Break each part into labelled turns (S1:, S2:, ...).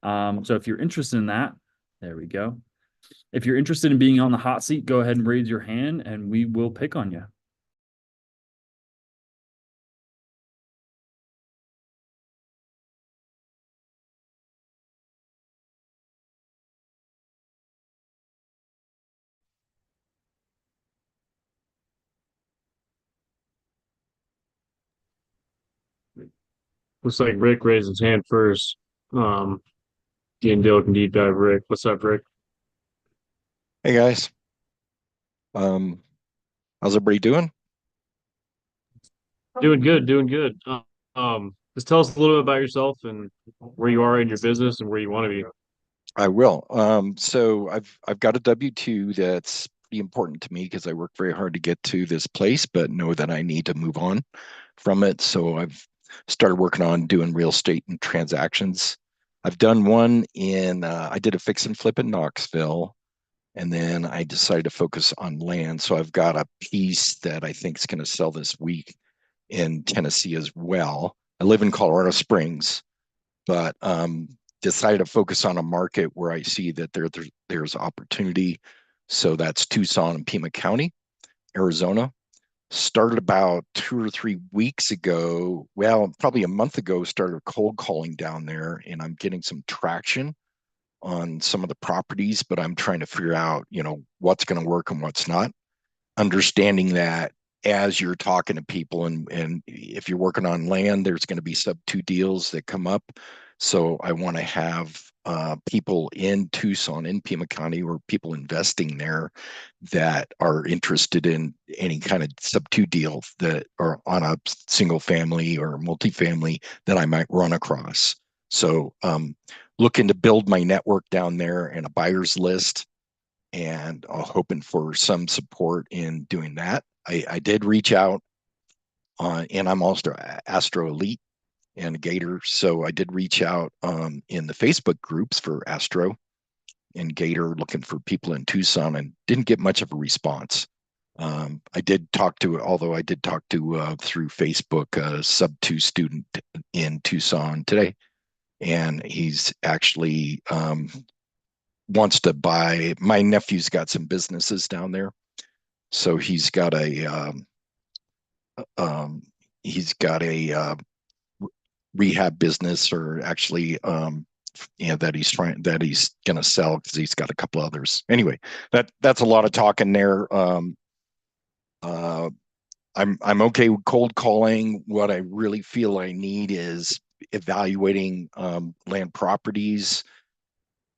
S1: So if you're interested in that, there we go. If you're interested in being on the hot seat, go ahead and raise your hand and we will pick on you.
S2: Looks like Rick raised his hand first. D and Dale can deep dive Rick. What's up, Rick?
S3: Hey guys, um, how's everybody doing?
S2: Doing good, doing good. Just tell us a little bit about yourself and where you are in your business and where you want to be.
S3: I will. So I've got a W-2 that's pretty important to me because I work very hard to get to this place, but know that I need to move on from it. So I've started working on doing real estate and transactions. I've done one I did a fix and flip in Knoxville, and then I decided to focus on land. So I've got a piece that I think is going to sell this week in Tennessee as well. I live in Colorado Springs, but decided to focus on a market where I see that there's opportunity. So that's Tucson and Pima County, Arizona. Started about 2 or 3 weeks ago. Well, probably a month ago, started cold calling down there, and I'm getting some traction on some of the properties, but I'm trying to figure out, what's going to work and what's not. Understanding that as you're talking to people and if you're working on land, there's going to be sub two deals that come up. So I want to have people in Tucson, in Pima County, or people investing there that are interested in any kind of sub two deal that are on a single family or multifamily that I might run across. So looking to build my network down there and a buyer's list and hoping for some support in doing that. I did reach out on, and I'm also Astro Elite and Gator, so I did reach out in the Facebook groups for Astro and Gator, looking for people in Tucson, and didn't get much of a response. I did talk to, although I did talk to through Facebook, a sub two student in Tucson today, and he's actually wants to buy. My nephew's got some businesses down there, so um, he's got a rehab business, or actually, that he's going to sell because he's got a couple others. Anyway, that's a lot of talking there. Uh, I'm okay with cold calling. What I really feel I need is evaluating land properties.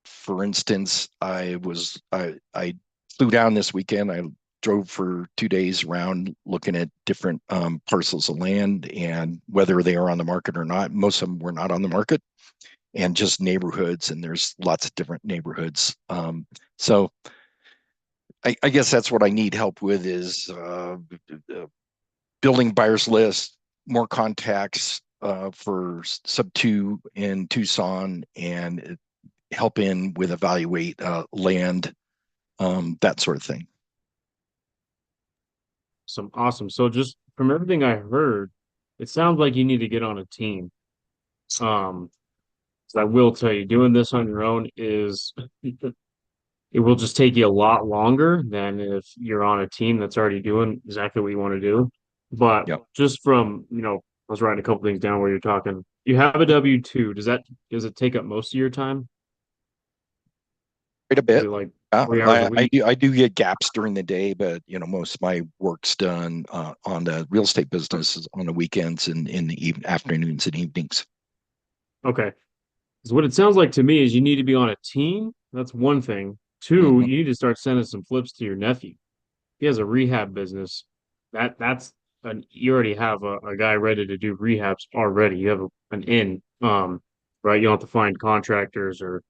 S3: For instance, I flew down this weekend. I drove for 2 days around looking at different parcels of land and whether they are on the market or not. Most of them were not on the market, and just neighborhoods. And there's lots of different neighborhoods. So I guess that's what I need help with is building buyers list, more contacts for sub two in Tucson, and help in with evaluate land, that sort of thing.
S2: Some awesome. So just from everything I heard, it sounds like you need to get on a team. Um, so I will tell you, doing this on your own is it will just take you a lot longer than if you're on a team that's already doing exactly what you want to do. But
S3: Yep,
S2: just from, I was writing a couple things down where you're talking. You have a W-2. Does it take up most of your time?
S3: quite a
S2: Is
S3: bit.
S2: it like 40 hours a
S3: I
S2: week?
S3: do get gaps during the day, but most of my work's done on the real estate business on the weekends and in the afternoons and evenings.
S2: Okay. Because what it sounds like to me is you need to be on a team. That's one thing. Two,
S3: Hmm.
S2: you need to start sending some flips to your nephew. He has a rehab business. You already have a guy ready to do rehabs already. You have an in, right? You don't have to find contractors or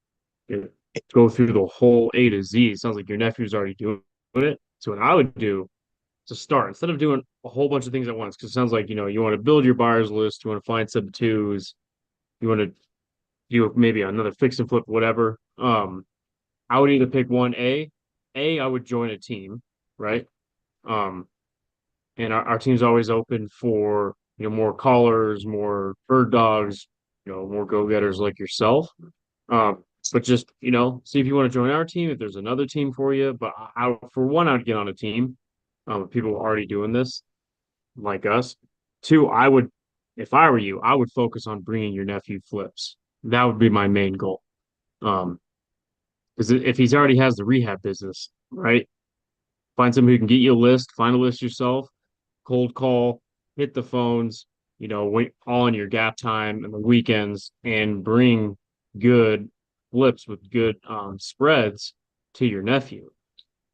S2: you know, go through the whole A to Z. It sounds like your nephew's already doing it. So what I would do to start, instead of doing a whole bunch of things at once, because it sounds like you want to build your buyers list, you want to find sub twos, you want to do maybe another fix and flip, whatever. I would either pick one I would join a team, right? Um, and our team's always open for more callers, more bird dogs, more go-getters like yourself. But just, see if you want to join our team, if there's another team for you. But for one, I'd get on a team. If people are already doing this like us. Two, if I were you, I would focus on bringing your nephew flips. That would be my main goal. Um, because if he's already has the rehab business, right? Find somebody who can get you a list, find a list yourself, cold call, hit the phones, wait all in your gap time and the weekends, and bring good flips with good spreads to your nephew.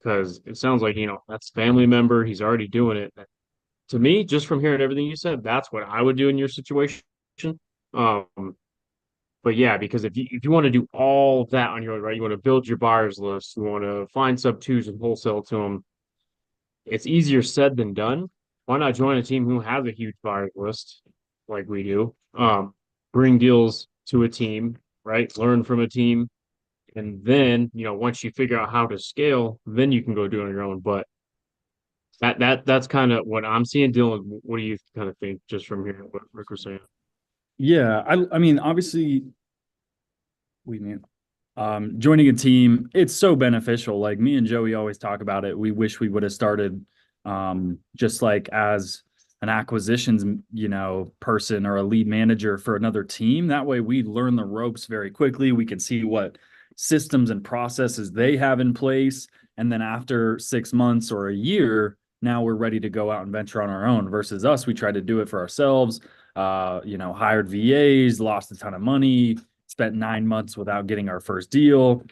S2: Because it sounds like, that's a family member. He's already doing it. To me, just from hearing everything you said, that's what I would do in your situation. Um, but yeah, because if you want to do all that on your own, right, you want to build your buyers list, you want to find sub twos and wholesale to them. It's easier said than done. Why not join a team who has a huge buyers list like we do? Bring deals to a team, right? Learn from a team, and then once you figure out how to scale, then you can go do it on your own. But that's kind of what I'm seeing. Dylan, what do you kind of think just from hearing what Rick was saying?
S1: Yeah, I mean, obviously, we mean joining a team, it's so beneficial. Like me and Joey always talk about it. We wish we would have started just like as an acquisitions, person or a lead manager for another team. That way we learn the ropes very quickly. We can see what systems and processes they have in place. And then after 6 months or a year, now we're ready to go out and venture on our own versus us. We tried to do it for ourselves, hired VAs, lost a ton of money, spent 9 months without getting our first deal.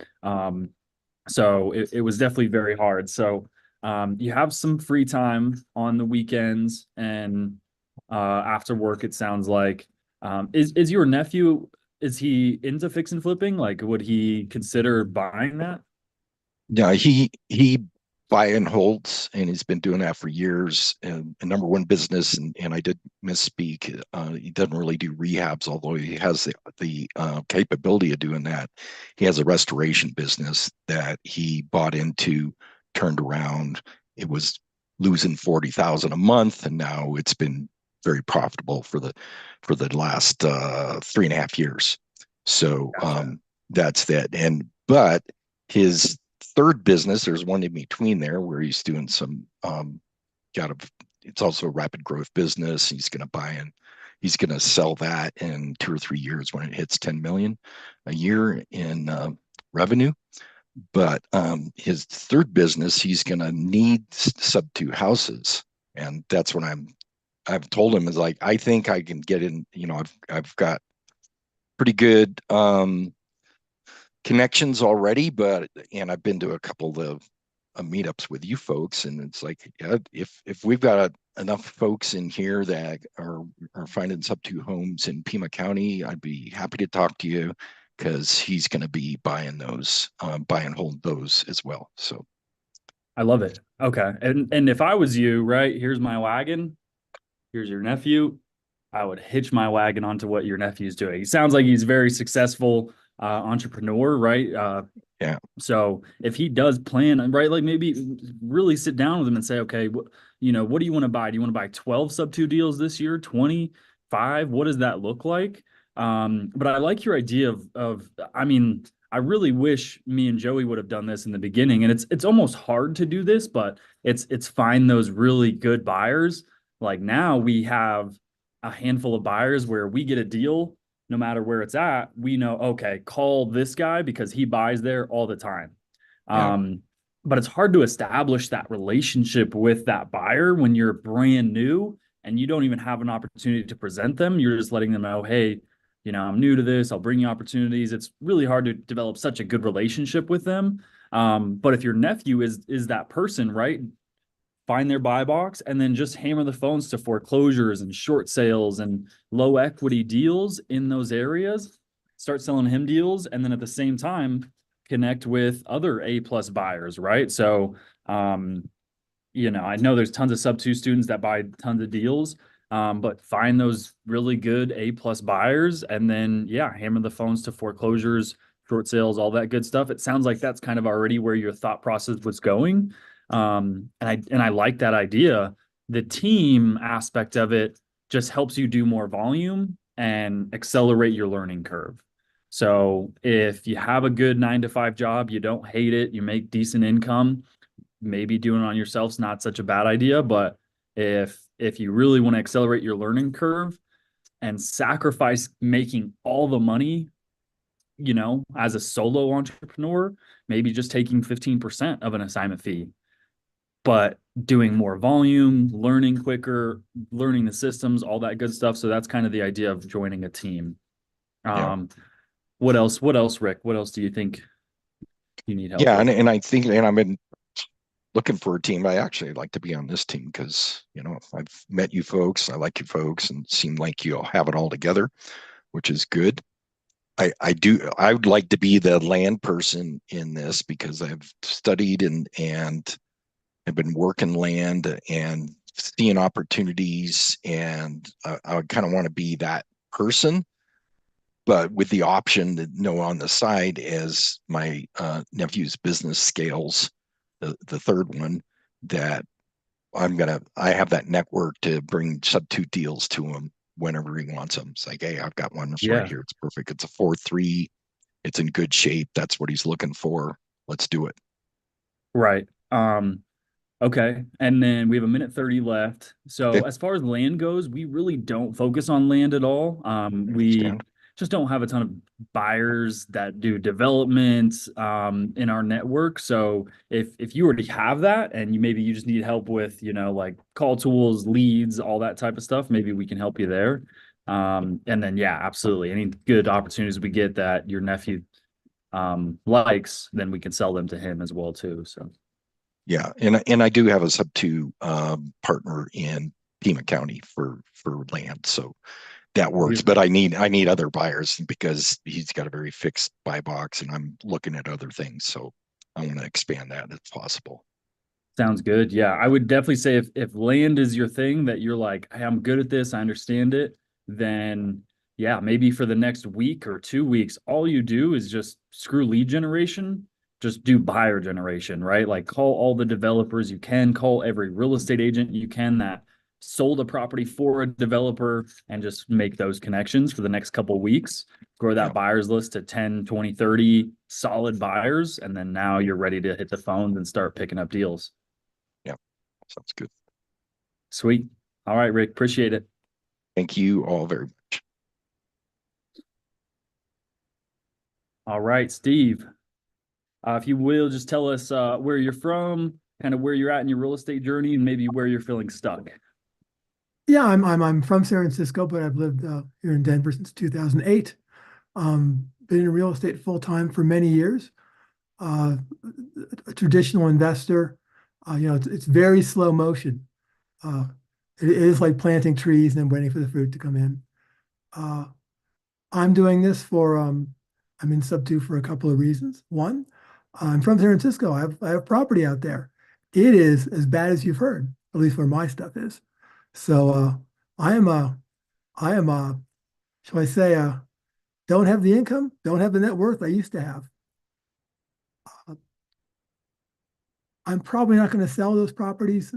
S1: So it was definitely very hard. So you have some free time on the weekends and after work, it sounds like. Is your nephew, is he into fix and flipping? Like, would he consider buying that?
S3: Yeah, he buy and holds, and he's been doing that for years. And a number one business, and I did misspeak. He doesn't really do rehabs, although he has the capability of doing that. He has a restoration business that he bought into, turned around. It was losing 40,000 a month, and now it's been very profitable for the last 3.5 years. So
S1: Gotcha.
S3: that's that. And but his third business, there's one in between there where he's doing some got a it's also a rapid growth business. He's gonna sell that in 2 or 3 years when it hits 10 million a year in revenue. But his third business, he's gonna need sub two houses. And that's what I've told him is like, I think I can get in, I've got pretty good connections already, and I've been to a couple of meetups with you folks, and it's like, yeah, if we've got enough folks in here that are finding sub two homes in Pima County, I'd be happy to talk to you because he's going to be buying those, buy and hold those as well. So
S1: I love it. Okay. And if I was you, right, here's my wagon, here's your nephew. I would hitch my wagon onto what your nephew's doing. He sounds like he's a very successful entrepreneur, right?
S3: yeah,
S1: So if he does plan, right, like maybe really sit down with him and say, okay, what do you want to buy? Do you want to buy 12 sub two deals this year, 25? What does that look like? But I like your idea I mean, I really wish me and Joey would have done this in the beginning. And it's almost hard to do this, but it's find those really good buyers. Like now we have a handful of buyers where we get a deal no matter where it's at, we know, okay, call this guy because he buys there all the time.
S3: yeah,
S1: Um, but it's hard to establish that relationship with that buyer when you're brand new and you don't even have an opportunity to present them. You're just letting them know, hey, I'm new to this. I'll bring you opportunities. It's really hard to develop such a good relationship with them. But if your nephew is that person, right? Find their buy box and then just hammer the phones to foreclosures and short sales and low equity deals in those areas. Start selling him deals, and then at the same time connect with other A plus buyers, right? So I know there's tons of sub two students that buy tons of deals, but find those really good A plus buyers and then hammer the phones to foreclosures, short sales, all that good stuff. It sounds like that's kind of already where your thought process was going. And I like that idea. The team aspect of it just helps you do more volume and accelerate your learning curve. So if you have a good 9 to 5 job, you don't hate it, you make decent income, maybe doing it on yourself's not such a bad idea. But if you really want to accelerate your learning curve and sacrifice making all the money, as a solo entrepreneur, maybe just taking 15% of an assignment fee, but doing more volume, learning quicker, learning the systems, all that good stuff. So that's kind of the idea of joining a team.
S3: Yeah.
S1: What else? What else, Rick? What else do you think you need help
S3: Yeah,
S1: with?
S3: and I think, and I've been looking for a team. I actually like to be on this team because, I've met you folks. I like you folks and seem like you all have it all together, which is good. I would like to be the land person in this because I've studied and have been working land and seeing opportunities, and I kind of want to be that person, but with the option to know on the side as my nephew's business scales, the third one, that I have that network to bring substitute deals to him whenever he wants them. It's like, hey, I've got one that's right
S1: Yeah,
S3: here. It's perfect. It's a 4.3. It's in good shape. That's what he's looking for. Let's do it.
S1: right. Okay. And then we have a minute 30 left. So
S3: Okay,
S1: as far as land goes, we really don't focus on land at all. We
S3: understand.
S1: just don't have a ton of buyers that do development in our network. So if you already have that and maybe you just need help with, like call tools, leads, all that type of stuff, maybe we can help you there. And then yeah, absolutely. Any good opportunities we get that your nephew likes, then we can sell them to him as well too. So
S3: Yeah, and I do have a sub two partner in Pima County for land, so that works. But I need other buyers because he's got a very fixed buy box, and I'm looking at other things. So I want to expand that if possible.
S1: sounds good. Yeah, I would definitely say if land is your thing that you're like, hey, I'm good at this, I understand it, then yeah, maybe for the next week or 2 weeks, all you do is just screw lead generation, just do buyer generation, right? Like call all the developers you can, call every real estate agent you can that sold a property for a developer and just make those connections for the next couple of weeks. Grow
S3: Yeah,
S1: that buyers list to 10, 20, 30 solid buyers. And then now you're ready to hit the phones and start picking up deals.
S3: yeah, sounds good.
S1: Sweet. All right, Rick. Appreciate it.
S3: Thank you all very much.
S1: All right, Steve. If you will, just tell us where you're from, kind of where you're at in your real estate journey, and maybe where you're feeling stuck.
S4: Yeah, I'm from San Francisco, but I've lived here in Denver since 2008. Been in real estate full time for many years. Uh, a traditional investor. It's very slow motion. Uh, it is like planting trees and then waiting for the fruit to come in. Uh, I'm doing this I'm in sub two for a couple of reasons. One, I'm from San Francisco. I have property out there. It is as bad as you've heard, at least where my stuff is. So I am a I am shall I say don't have the income, don't have the net worth I used to have. Uh, I'm probably not going to sell those properties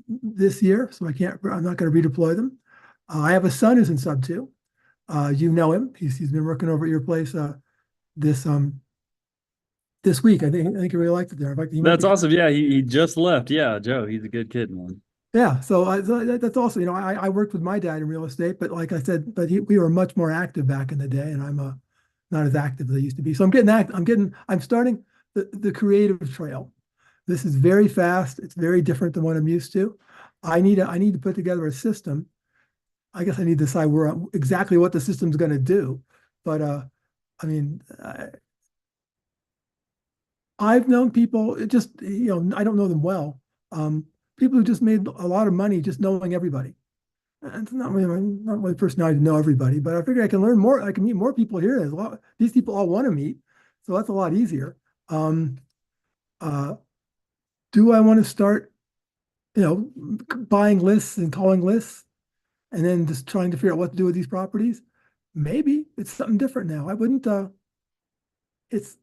S4: this year, so I'm not going to redeploy them. I have a son who's in sub two. You know him. He's been working over at your place this this week. I think he really liked it there. In fact, he might
S1: That's
S4: be.
S1: awesome. Yeah, he just left. Yeah, Joe, he's a good kid, man.
S4: Yeah, so that's also, I worked with my dad in real estate, but like I said, we were much more active back in the day, and I'm not as active as I used to be. So I'm starting the creative trail. This is very fast. It's very different than what I'm used to. I need to put together a system. I guess I need to decide exactly what the system's going to do. But I mean, I've known people, I don't know them well. People who just made a lot of money just knowing everybody. And it's not my personality to know everybody, but I figure I can learn more. I can meet more people here. As well. These people all want to meet, so that's a lot easier. Um, uh, do I want to start, buying lists and calling lists, and then just trying to figure out what to do with these properties? Maybe it's something different now. I wouldn't. It's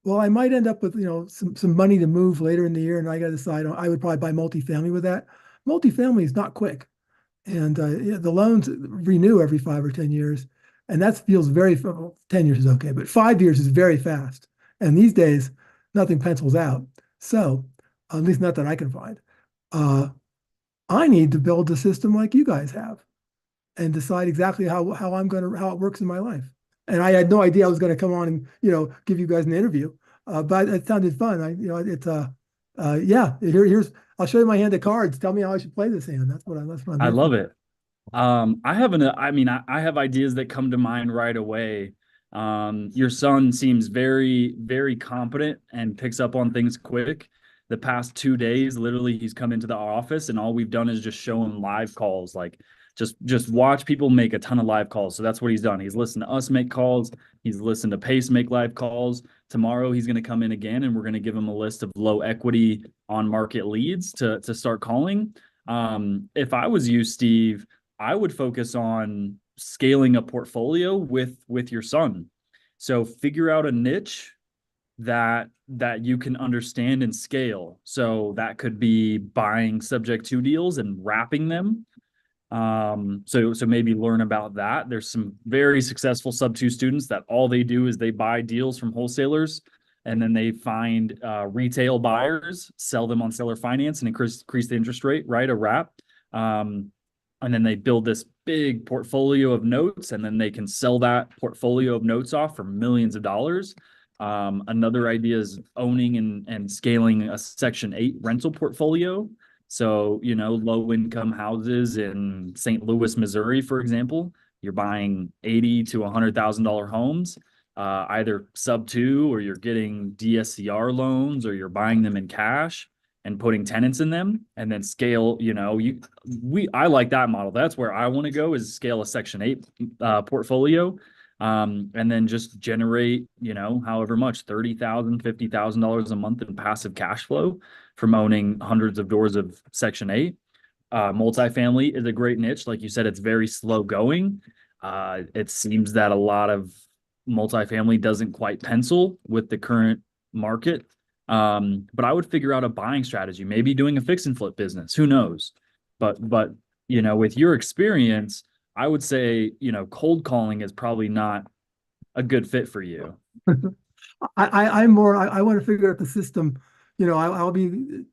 S4: Well, I might end up with, some money to move later in the year, and I got to decide. I would probably buy multifamily with that. Multifamily is not quick, and yeah, the loans renew every 5 or 10 years. And that feels very, 10 years is okay, but 5 years is very fast. And these days, nothing pencils out. So, at least not that I can find. Uh, I need to build a system like you guys have and decide exactly how it works in my life. And I had no idea I was going to come on and, give you guys an interview. But it sounded fun. It's yeah, here's, I'll show you my hand of cards. Tell me how I should play this hand. That's what I'm
S1: I
S4: here
S1: love
S4: for.
S1: it. I have ideas that come to mind right away. Your son seems very, very competent and picks up on things quick. The past 2 days, literally, he's come into the office and all we've done is just show him live calls. Like just watch people make a ton of live calls. So that's what he's done. He's listened to us make calls. He's listened to Pace make live calls. Tomorrow he's going to come in again and we're going to give him a list of low equity on market leads to start calling. If I was you, Steve, I would focus on scaling a portfolio with your son. So figure out a niche that you can understand and scale. So that could be buying subject to deals and wrapping them. So maybe learn about that. There's some very successful sub-2 students that all they do is they buy deals from wholesalers and then they find retail buyers, sell them on seller finance and increase the interest rate, right? A wrap. And then they build this big portfolio of notes and then they can sell that portfolio of notes off for millions of dollars. Another idea is owning and scaling a Section 8 rental portfolio. So, low income houses in St. Louis, Missouri, for example, you're buying $80,000 to $100,000 homes, either sub-2 or you're getting DSCR loans or you're buying them in cash and putting tenants in them and then scale, I like that model. That's where I want to go is scale a Section 8 portfolio. And then just generate, however much, $30,000, $50,000 a month in passive cash flow from owning hundreds of doors of Section 8. Multifamily is a great niche. Like you said, it's very slow going. It seems that a lot of multifamily doesn't quite pencil with the current market. But I would figure out a buying strategy, maybe doing a fix and flip business. Who knows? But with your experience, I would say, cold calling is probably not a good fit for you.
S4: I want to figure out the system. I'll be,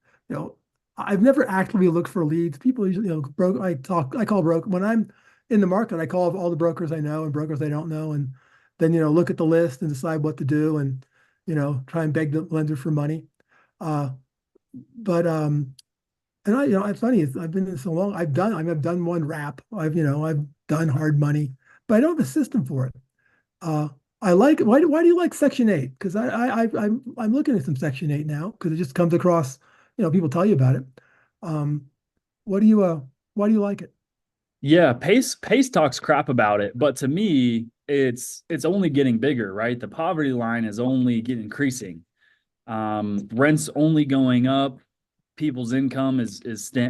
S4: I've never actively looked for leads. People usually, I call broker when I'm in the market. I call all the brokers I know and brokers I don't know, and then look at the list and decide what to do, and try and beg the lender for money. Uh, but and it's funny. I've been in so long. I've done one wrap. I've done hard money, but I don't have a system for it. Uh, I like why do you like Section 8? Because I'm looking at some Section 8 now because it just comes across, people tell you about it. Um, what do you why do you like it?
S1: Yeah, Pace talks crap about it, but to me, it's only getting bigger, right? The poverty line is only increasing. Rent's only going up. People's income is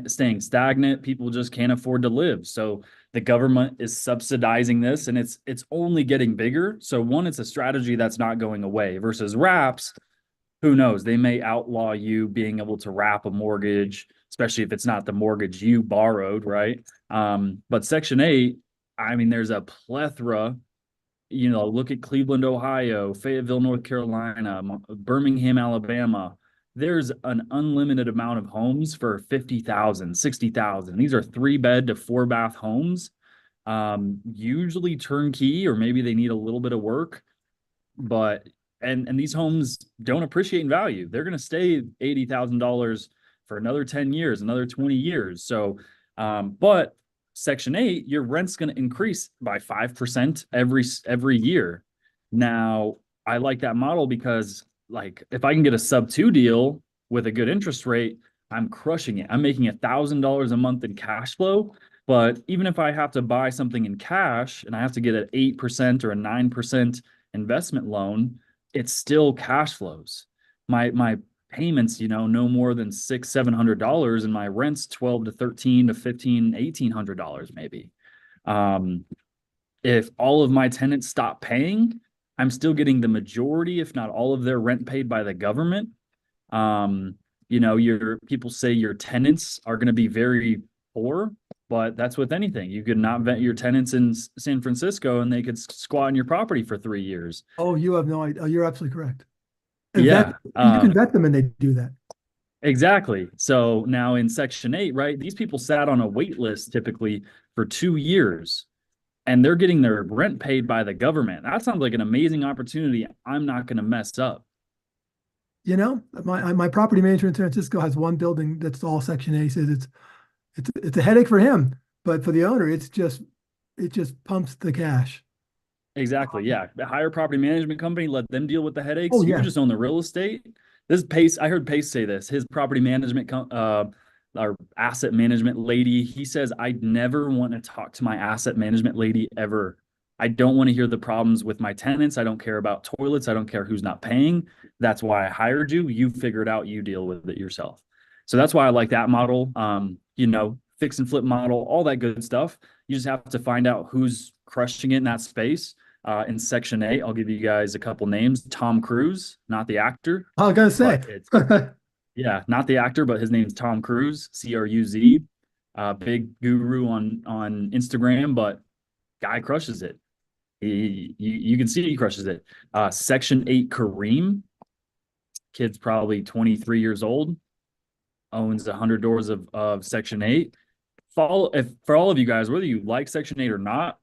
S1: staying stagnant. People just can't afford to live. So the government is subsidizing this, and it's only getting bigger. So one, it's a strategy that's not going away. Versus wraps, who knows? They may outlaw you being able to wrap a mortgage, especially if it's not the mortgage you borrowed, right? But Section 8, I mean, there's a plethora. Look at Cleveland, Ohio, Fayetteville, North Carolina, Birmingham, Alabama. There's an unlimited amount of homes for 50,000, 60,000. These are 3-bed to 4-bath homes, usually turnkey, or maybe they need a little bit of work. But and these homes don't appreciate in value. They're going to stay $80,000 for another 10 years, another 20 years. So, but Section 8, your rent's going to increase by 5% every year. Now, I like that model because, like, if I can get a sub-2 deal with a good interest rate, I'm crushing it. I'm making $1,000 a month in cash flow. But even if I have to buy something in cash and I have to get an 8% or a 9% investment loan, it's still cash flows. My payments, no more than $600-700, and my rent's 12 to 13 to 15, $1,800 maybe. If all of my tenants stop paying, I'm still getting the majority, if not all of their rent paid by the government. Your people say your tenants are going to be very poor, but that's with anything. You could not vet your tenants in San Francisco and they could squat on your property for 3 years.
S4: Oh, you have no idea. Oh, you're absolutely correct. And
S1: Yeah.
S4: you can vet them and they do that.
S1: Exactly. So now in Section 8, right, these people sat on a wait list typically for 2 years and they're getting their rent paid by the government. That sounds like an amazing opportunity. I'm not going to mess up.
S4: You know, my property manager in San Francisco has one building that's all Section A. He says it's a headache for him, but for the owner, it just pumps the cash.
S1: Exactly. Yeah. Hire a property management company, let them deal with the headaches.
S4: Oh
S1: You
S4: yeah,
S1: just own the real estate. This is Pace. I heard Pace say this. His property management, our asset management lady, he says, I never want to talk to my asset management lady ever. I don't want to hear the problems with my tenants. I don't care about toilets. I don't care who's not paying. That's why I hired you. You figure it out. You deal with it yourself. So that's why I like that model. Fix and flip model, all that good stuff. You just have to find out who's crushing it in that space. In Section 8, I'll give you guys a couple names. Tom Cruise, not the actor,
S4: I was gonna say.
S1: but it's yeah, not the actor, but his name's Tom Cruise, Cruz. Big guru on Instagram, but guy crushes it. You can see he crushes it. Section 8 Kareem, kid's probably 23 years old, owns 100 doors of Section 8. For all of you guys, whether you like Section 8 or not,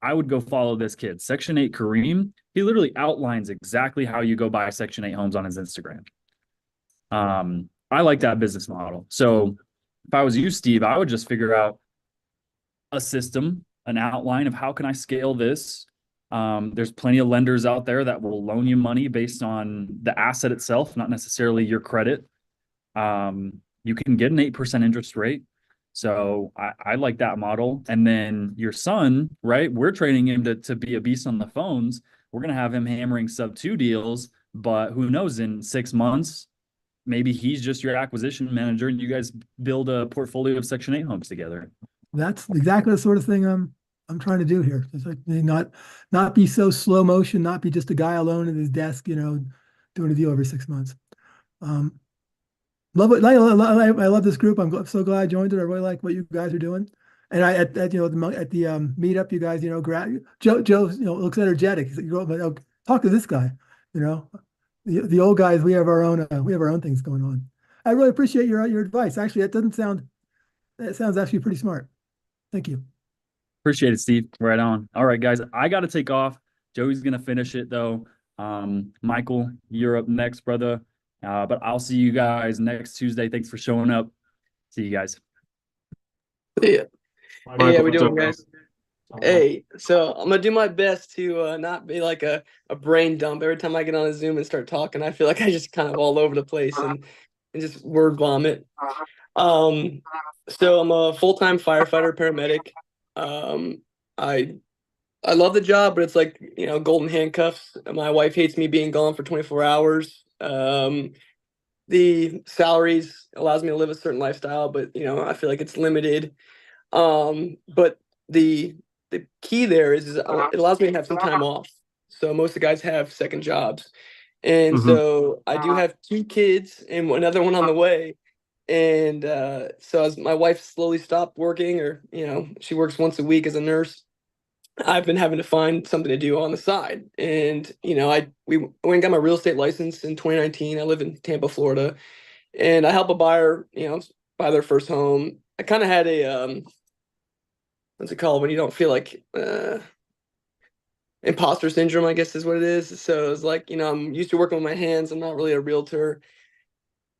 S1: I would go follow this kid. Section 8 Kareem, he literally outlines exactly how you go buy Section 8 homes on his Instagram. I like that business model. So if I was you, Steve, I would just figure out a system, an outline of how can I scale this. There's plenty of lenders out there that will loan you money based on the asset itself, not necessarily your credit. You can get an 8% interest rate. So I like that model. And then your son, right? We're training him to be a beast on the phones. We're going to have him hammering sub 2 deals, but who knows, in 6 months, maybe he's just your acquisition manager and you guys build a portfolio of Section 8 homes together.
S4: That's exactly the sort of thing I'm trying to do here. It's like not be so slow motion, not be just a guy alone at his desk, doing a deal every 6 months. Love it. I love this group. I'm so glad I joined it. I really like what you guys are doing. And at the meetup, you guys, Joe, looks energetic. He's like, talk to this guy. The old guys, we have our own things going on. I really appreciate your advice. Actually, that sounds actually pretty smart. Thank you.
S1: Appreciate it, Steve. Right on. All right, guys, I got to take off. Joey's going to finish it though. Michael, you're up next, brother. But I'll see you guys next Tuesday. Thanks for showing up. See you guys.
S5: Yeah.
S2: Michael,
S5: Hey, how we
S2: what's
S5: doing,
S2: up, man?
S5: guys? Hey, so I'm gonna do my best to not be like a brain dump every time I get on a Zoom and start talking. I feel like I just kind of all over the place and just word vomit. So I'm a full-time firefighter paramedic. I love the job, but it's like, golden handcuffs. My wife hates me being gone for 24 hours. The salaries allows me to live a certain lifestyle, but I feel like it's limited. But the key there is it allows me to have some time off. So most of the guys have second jobs. And so I do have 2 kids and another one on the way. And so as my wife slowly stopped working, or she works once a week as a nurse, I've been having to find something to do on the side. And we went and got my real estate license in 2019. I live in Tampa, Florida, and I help a buyer, buy their first home. I kind of had a what's it called when you don't feel like imposter syndrome, I guess is what it is. So it's like, I'm used to working with my hands. I'm not really a realtor.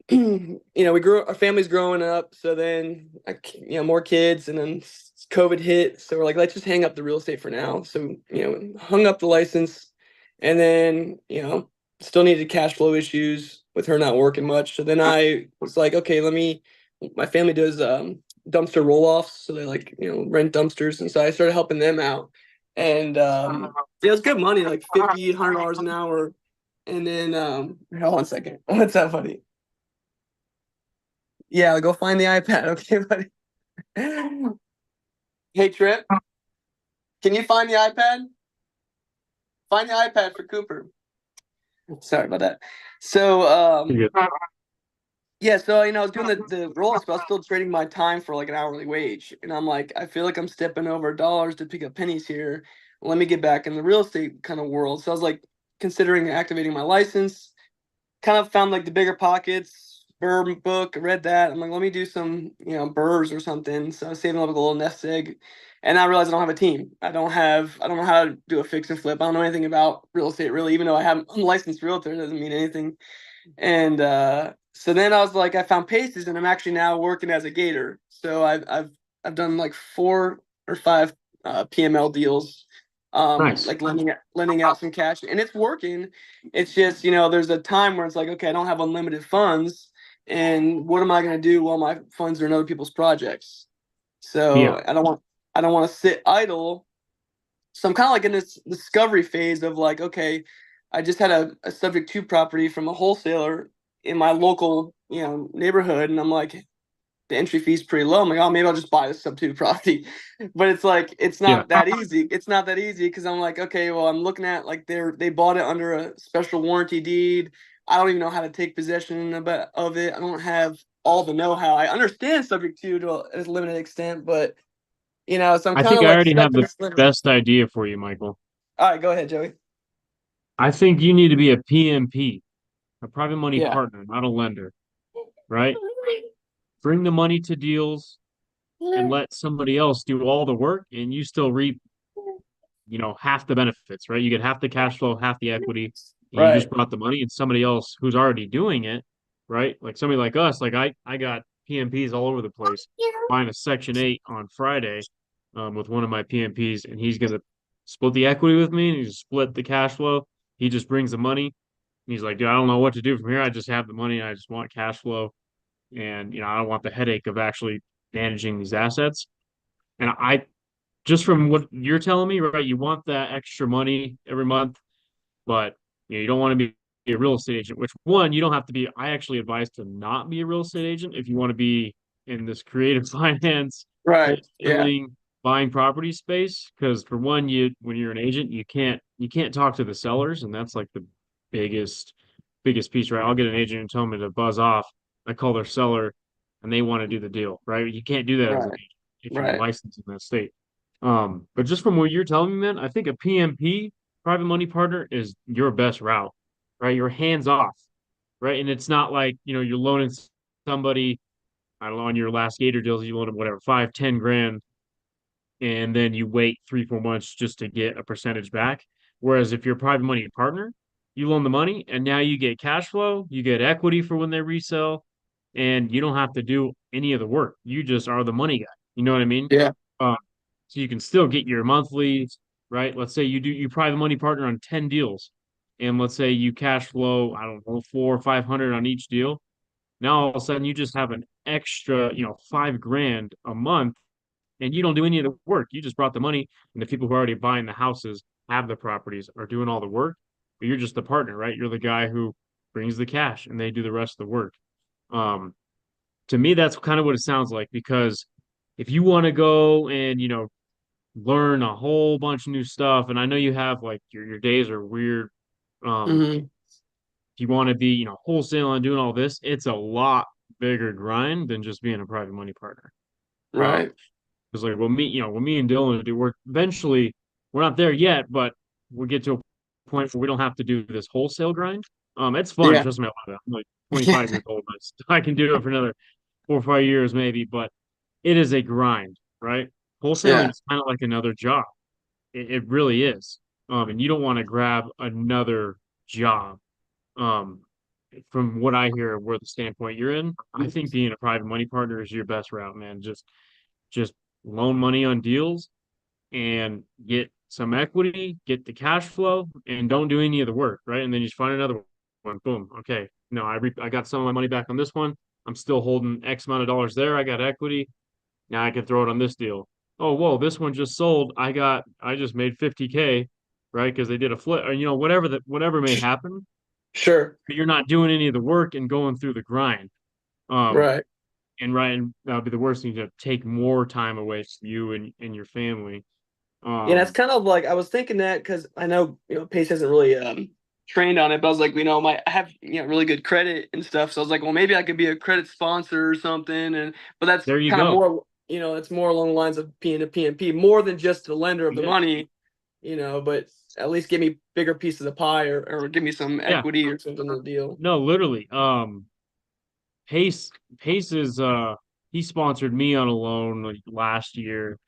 S5: Our family's growing up. So then, more kids, and then COVID hit. So we're like, let's just hang up the real estate for now. So, hung up the license, and then, still needed cash flow issues with her not working much. So then I was like, okay, my family does dumpster roll-offs. So they rent dumpsters. And so I started helping them out. And it was good money, like $50, $100 an hour. And then, hold on a second. What's that funny? Yeah, go find the iPad, okay, buddy? Hey, Trip, can you find the iPad? Find the iPad for Cooper. Sorry about that. So,
S2: You're good.
S5: Yeah, so I was doing the roll-ups, but I was still trading my time for like an hourly wage. And I'm like, I feel like I'm stepping over dollars to pick up pennies here. Let me get back in the real estate kind of world. So I was like considering activating my license, kind of found like the bigger pockets, Burr book, I read that. I'm like, let me do some, Burrs or something. So I was saving up like a little nest egg. And I realized I don't have a team. I don't know how to do a fix and flip. I don't know anything about real estate really, even though I'm a licensed realtor, it doesn't mean anything. And so then I was like, I found Paces, and I'm actually now working as a gator. So I've done like 4 or 5 PML deals,
S2: Nice.
S5: like lending out some cash, and it's working. It's just there's a time where it's like, okay, I don't have unlimited funds, and what am I going to do while my funds are in other people's projects?
S2: Yeah.
S5: So I don't want to sit idle, so I'm kind of like in this discovery phase of like, okay, I just had a subject to property from a wholesaler in my local, neighborhood, and I'm like, the entry fee's pretty low. I'm like, oh, maybe I'll just buy the sub two property. But it's like it's
S2: Yeah.
S5: not that easy. It's not that easy because I'm like, okay, well, I'm looking at like they bought it under a special warranty deed. I don't even know how to take possession of it. I don't have all the know-how. I understand subject to a limited extent, but so I'm
S2: I
S5: kind
S2: think
S5: of
S2: I
S5: like
S2: already
S5: stuck
S2: have
S5: in
S2: the
S5: this limbo.
S2: best idea for you, Michael.
S5: All right, go ahead, Joey.
S2: I think you need to be a PMP, a private money
S5: Yeah.
S2: partner, not a lender, right? Bring the money to deals and let somebody else do all the work, and you still reap, half the benefits, right? You get half the cash flow, half the equity, and you just
S5: Right.
S2: brought the money, and somebody else who's already doing it, right? Like somebody like us, like I got PMPs all over the place. Buying a Section 8 on Friday, with one of my PMPs, and he's gonna split the equity with me, and he's split the cash flow. He just brings the money. And he's like, dude, I don't know what to do from here. I just have the money. I just want cash flow, and I don't want the headache of actually managing these assets. And I just from what you're telling me, right? You want that extra money every month, but you don't want to be a real estate agent. Which one you don't have to be. I actually advise to not be a real estate agent if you want to be in this creative finance,
S5: Right. Yeah.
S2: wholesaling, buying property space. Because for one, you when you're an agent, you can't talk to the sellers, and that's like the biggest biggest piece, right? I'll get an agent and tell me to buzz off. I call their seller, and they want to do the deal, right? You can't do that as an
S5: Right.
S2: agent if you're
S5: Right.
S2: licensed in that state. But just from what you're telling me, man, I think a PMP, private money partner, is your best route, right? You're hands off, right? And it's not like, you're loaning somebody, I don't know, on your last Gator deals, you loan them whatever, 5, 10 grand, and then you wait 3, 4 months just to get a percentage back. Whereas if you're a private money partner, you loan the money and now you get cash flow, you get equity for when they resell, and you don't have to do any of the work. You just are the money guy. You know what I mean?
S5: Yeah.
S2: Uh, so you can still get your monthlies, right? Let's say you private money partner on 10 deals, and let's say you cash flow, I don't know, 400 or 500 on each deal. Now all of a sudden you just have an extra, 5 grand a month, and you don't do any of the work. You just brought the money, and the people who are already buying the houses have the properties are doing all the work. But you're just the partner, right? You're the guy who brings the cash, and they do the rest of the work. Um, to me, that's kind of what it sounds like, because if you want to go and learn a whole bunch of new stuff, and I know you have like your days are weird.
S5: Hmm.
S2: If you want to be wholesaling and doing all this, it's a lot bigger grind than just being a private money partner. Um,
S5: Right.
S2: Because like what me and Dylan do, we're not there yet, but we'll get to a point where we don't have to do this wholesale grind. It's fun.
S5: Yeah.
S2: Trust me, I love it. I'm like 25 years old. I can do it for another 4 or 5 years maybe, but it is a grind, right? Wholesaling
S5: Yeah.
S2: is kind of like another job. It really is. And you don't want to grab another job. Um, from what I hear, where the standpoint you're in, I think being a private money partner is your best route, man. Just loan money on deals and get some equity, get the cash flow, and don't do any of the work, right? And then you just find another one. Boom. Okay. No, I got some of my money back on this one. I'm still holding X amount of dollars there. I got equity. Now I can throw it on this deal. Oh, whoa, this one just sold. I just made 50K, right? Because they did a flip, or whatever may happen,
S5: Sure.
S2: but you're not doing any of the work and going through the grind. Um,
S5: Right.
S2: and Ryan, that would be the worst thing, to take more time away from you and your family.
S5: Yeah, that's
S2: Um,
S5: kind of like I was thinking that because I know Pace hasn't really trained on it, but I was like, I have really good credit and stuff. So I was like, well, maybe I could be a credit sponsor or something. But that's
S2: There you
S5: kind of
S2: go.
S5: more, it's more along the lines of being a PMP, more than just the lender of the
S2: Yeah.
S5: money, but at least give me bigger piece of the pie or give me some
S2: Yeah.
S5: equity or something in the deal.
S2: No, literally. Pace is he sponsored me on a loan like last year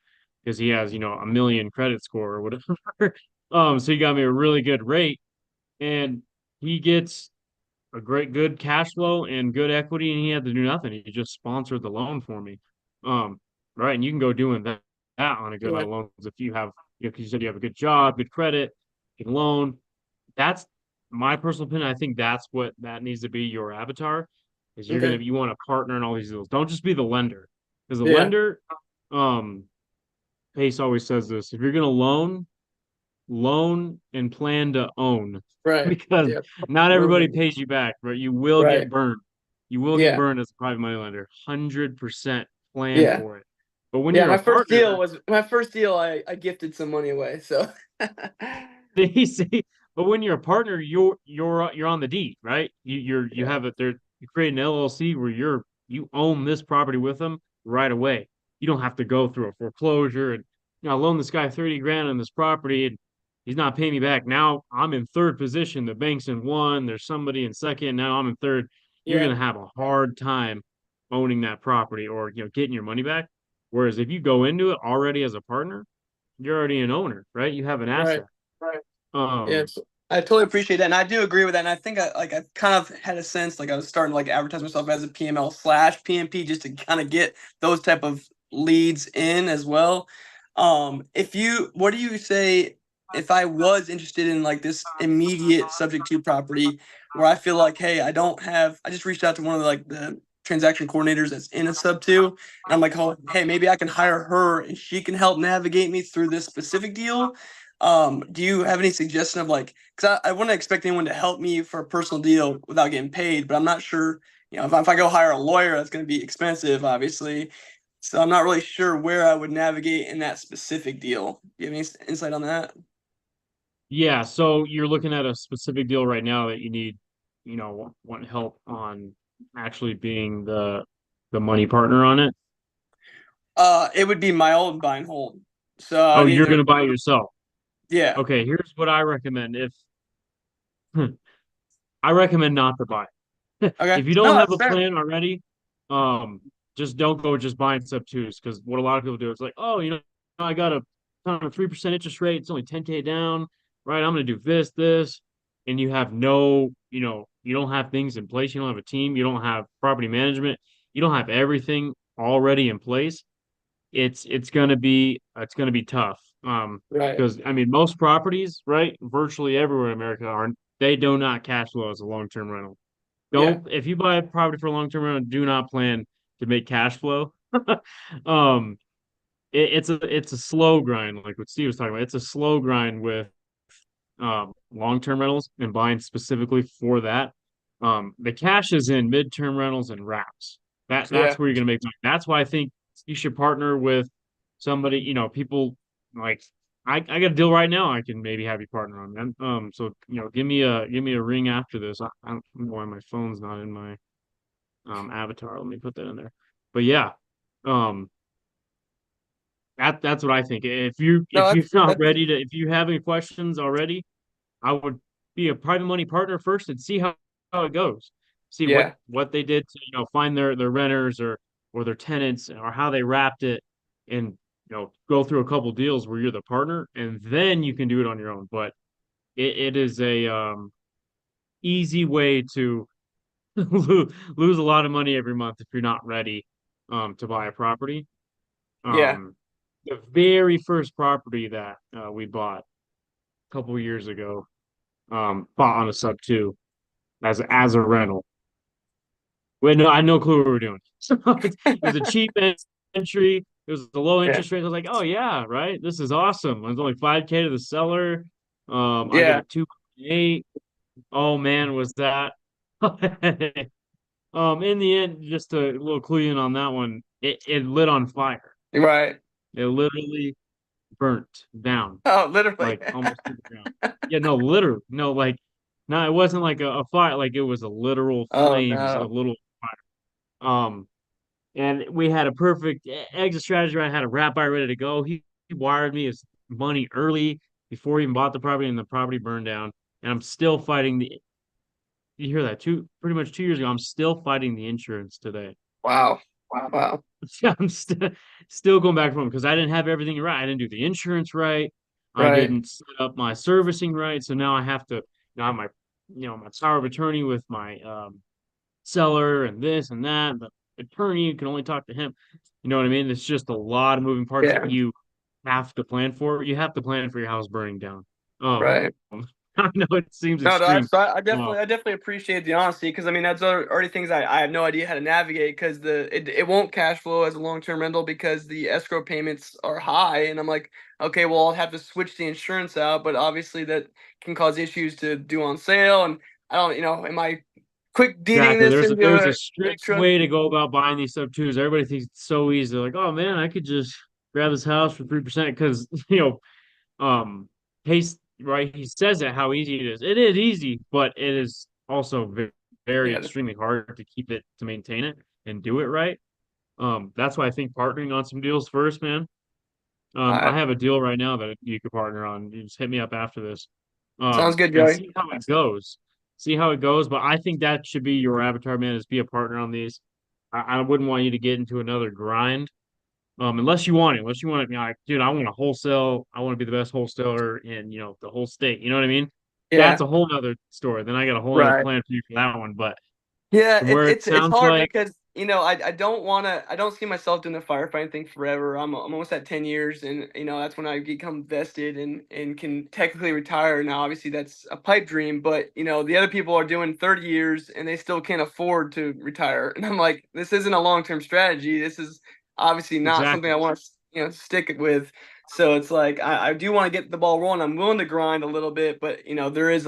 S2: because he has, a million credit score or whatever. So he got me a really good rate, and he gets a good cash flow and good equity, and he had to do nothing. He just sponsored the loan for me. Um, right, and you can go doing that on a good
S5: Yeah.
S2: amount of loans if you have, 'cause you said you have a good job, good credit, you can loan. That's my personal opinion. I think that's what that needs to be your avatar. Is
S5: Okay.
S2: you want to partner in all these deals. Don't just be the lender, because the
S5: Yeah.
S2: lender, um, Pace always says this: if you're gonna loan and plan to own,
S5: Right.
S2: because
S5: Yeah.
S2: not everybody pays you back, but you will get
S5: Right.
S2: burned. You will get
S5: Yeah.
S2: burned as a private money lender. 100% plan
S5: Yeah.
S2: for it. But when
S5: Yeah.
S2: you're
S5: My
S2: a
S5: first deal
S2: partner,
S5: was I gifted some money away. So
S2: they say, but when you're a partner, you're on the deed, right? You
S5: yeah.
S2: have it there. You create an LLC where you own this property with them right away. You don't have to go through a foreclosure and I loan this guy 30 grand on this property and he's not paying me back. Now I'm in third position. The bank's in one. There's somebody in second. Now I'm in third. You're
S5: Yeah.
S2: gonna have a hard time owning that property or getting your money back. Whereas if you go into it already as a partner, you're already an owner, right? You have an
S5: Right.
S2: asset. Um,
S5: Yes, I totally appreciate that, and I do agree with that. And I think I kind of had a sense like I was starting to like advertise myself as a PML slash PMP just to kind of get those type of leads in as well. What do you say if I was interested in like this immediate subject to property where I feel like, hey, I just reached out to one of the transaction coordinators that's in a sub two, and I'm like, oh, hey, maybe I can hire her and she can help navigate me through this specific deal. Do you have any suggestion of like, because I wouldn't expect anyone to help me for a personal deal without getting paid, but I'm not sure, if I go hire a lawyer, that's going to be expensive, obviously. So I'm not really sure where I would navigate in that specific deal. Do you have any insight on that?
S2: yeah, so you're looking at a specific deal right now that you need, want help on actually being the money partner on it.
S5: It would be my old buy and hold. So
S2: Oh,
S5: I'd
S2: you're
S5: either,
S2: gonna buy it yourself.
S5: yeah,
S2: Okay, here's what I recommend. If I recommend not to buy.
S5: okay,
S2: If you
S5: no,
S2: don't have
S5: that's
S2: a
S5: fair.
S2: plan already, just don't go just buying sub twos because what a lot of people do is like, oh, I got a 3% interest rate. It's only 10K down, right? I'm gonna do this, and you have no, you don't have things in place. You don't have a team. You don't have property management. You don't have everything already in place. It's gonna be tough.
S5: Right.
S2: Because I mean, most properties, right, virtually everywhere in America are they do not cash flow as a long-term rental.
S5: Yeah.
S2: Don't if you buy a property for long-term rental, do not plan to make cash flow. um, it's a slow grind, like what Steve was talking about. It's a slow grind with long-term rentals and buying specifically for that. The cash is in midterm rentals and wraps. That's
S5: Yeah.
S2: where you're gonna make money. That's why I think you should partner with somebody, people like I got a deal right now I can maybe have you partner on, man. So give me a ring after this. I don't know why my phone's not in my avatar. Let me put that in there. But yeah, um that's what I think.
S5: No,
S2: If you're not
S5: that's
S2: ready to if you have any questions already, I would be a private money partner first and see how it goes. See
S5: yeah.
S2: what they did to, find their renters or their tenants or how they wrapped it and go through a couple deals where you're the partner and then you can do it on your own. But it is a easy way to lose a lot of money every month if you're not ready to buy a property.
S5: Yeah.
S2: Um the very first property that we bought a couple of years ago, bought on a sub two as a rental. Wait, no, I had no clue what we were doing. So it was a cheap entry. It was a low
S5: Yeah.
S2: interest rate. I was like, oh yeah, right. This is awesome. It was only 5K to the seller. I
S5: Yeah.
S2: got 2.8. Oh man, was that in the end, just a little clue in on that one, it lit on fire.
S5: Right.
S2: It literally burnt down,
S5: Oh, literally.
S2: like almost to the ground. Yeah, no, literally. No, like No, it wasn't like a fire, like it was a literal
S5: Oh
S2: flames, a
S5: no.
S2: little fire. And we had a perfect exit strategy. I had a rap buy ready to go. He wired me his money early before he even bought the property, and the property burned down. And I'm still fighting the. You hear that? Pretty much 2 years ago, I'm still fighting the insurance today.
S5: Wow. Wow.
S2: I'm still going back from because I didn't have everything right. I didn't do the insurance right. I
S5: Right.
S2: didn't set up my servicing right. So now I have to now my my power of attorney with my seller and this and that. The attorney, you can only talk to him. You know what I mean? It's just a lot of moving parts that
S5: Yeah.
S2: you have to plan for. You have to plan for your house burning down. Um,
S5: Right.
S2: I know it seems
S5: No,
S2: extreme.
S5: so I
S2: Uh,
S5: definitely appreciate the honesty because I mean that's already things I have no idea how to navigate because it won't cash flow as a long-term rental because the escrow payments are high and I'm like, okay, well I'll have to switch the insurance out, but obviously that can cause issues to do on sale and I don't, am I quick deeding
S2: exactly.
S5: this
S2: There's
S5: into
S2: a
S5: a
S2: strict
S5: trust?
S2: way to go about buying these stuff too. Is everybody thinks it's so easy. They're like, oh man, I could just grab this house for 3% because Pace, right? He says it how easy it is. It is easy, but it is also very, very
S5: Yeah,
S2: extremely hard to keep it to maintain it and do it right. That's why I think partnering on some deals first, man.
S5: I
S2: I have a deal right now that you could partner on. You just hit me up after this.
S5: sounds good,
S2: And
S5: Joey.
S2: see how it goes. See how it goes. But I think that should be your avatar, man, is be a partner on these. I wouldn't want you to get into another grind. Unless you want it, unless you want to be like, dude, I want to wholesale. I want to be the best wholesaler in, the whole state. You know what I mean?
S5: Yeah,
S2: That's a whole nother story. Then I got a whole other
S5: right.
S2: plan for you for that one. But
S5: Yeah,
S2: from where it
S5: it's
S2: sounds
S5: hard
S2: like,
S5: because I don't want to I don't see myself doing the firefighting thing forever. I'm almost at 10 years and that's when I become vested and can technically retire. Now obviously that's a pipe dream, but the other people are doing 30 years and they still can't afford to retire. And I'm like this isn't a long-term strategy. This is obviously not something
S2: exactly.
S5: I want to stick it with. So it's like I do want to get the ball rolling. I'm willing to grind a little bit, but there is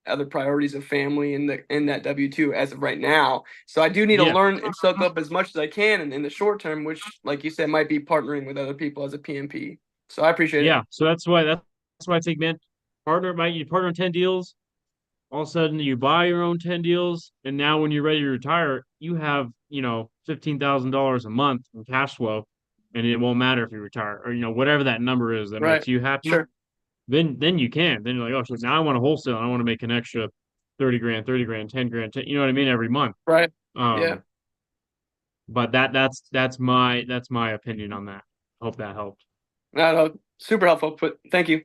S5: other priorities of family in that W-2 as of right now. So I do need to
S2: Yeah.
S5: learn and soak up as much as I can in the short term, which, like you said, might be partnering with other people as a PMP. So I appreciate it.
S2: Yeah. So that's why I think, man, you partner on 10 deals. All of a sudden you buy your own 10 deals. And now when you're ready to retire, you have, $15,000 a month in cash flow. And it won't matter if you retire or, whatever that number is that
S5: Right.
S2: makes you happy.
S5: Sure.
S2: Then you can. Then you're like, oh, so now I want to wholesale. And I want to make an extra 30 grand, 30 grand, 10 grand, you know what I mean, every month.
S5: Right. Yeah.
S2: Um, but that's my opinion on that. Hope that helped.
S5: No, no, super helpful. But thank you.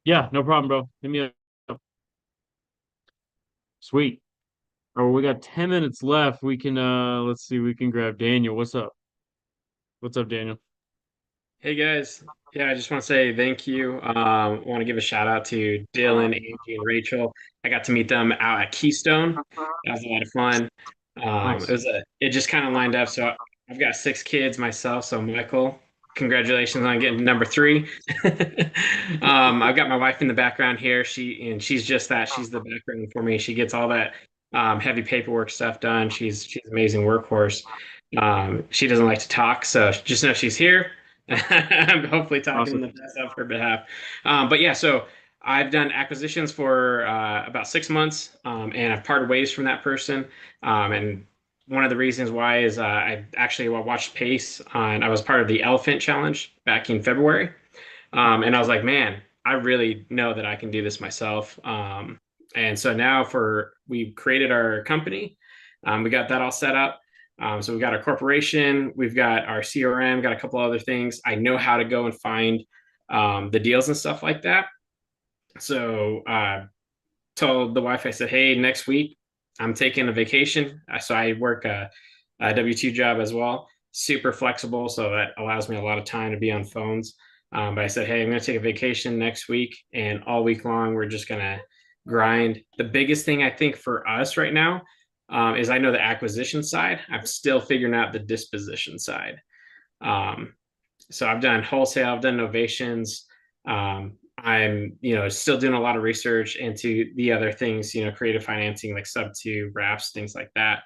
S2: Yeah, no problem, bro. Hit me up. Sweet. Oh, we got 10 minutes left. We can let's see, we can grab Daniel. What's up? What's up, Daniel?
S6: Hey guys. Yeah, I just want to say thank you. Want to give a shout out to Dylan, Angie, and Rachel. I got to meet them out at Keystone. That was a lot of fun.
S2: Nice.
S6: It just kind of lined up. So I've got 6 kids myself. So Michael, congratulations on getting number 3. I've got my wife in the background here. She's just that. She's the background for me. She gets all that heavy paperwork stuff done. She's an amazing workhorse. She doesn't like to talk, so just know she's here. I'm hopefully talking
S2: Awesome.
S6: the best of her behalf. But yeah, so I've done acquisitions for about 6 months, and I've parted ways from that person. And one of the reasons why is I actually watched Pace I was part of the Elephant Challenge back in February. And I was like, man, I really know that I can do this myself. And so now we've created our company. We got that all set up. So we've got our corporation, we've got our CRM, got a couple other things. I know how to go and find the deals and stuff like that. So told the wife, I said, hey, next week I'm taking a vacation. So I work a W-2 job as well, super flexible. So that allows me a lot of time to be on phones. But I said, hey, I'm going to take a vacation next week, and all week long, we're just going to grind. The biggest thing I think for us right now is I know the acquisition side. I'm still figuring out the disposition side. So I've done wholesale, I've done novations. I'm, still doing a lot of research into the other things, creative financing, like sub two wraps, things like that.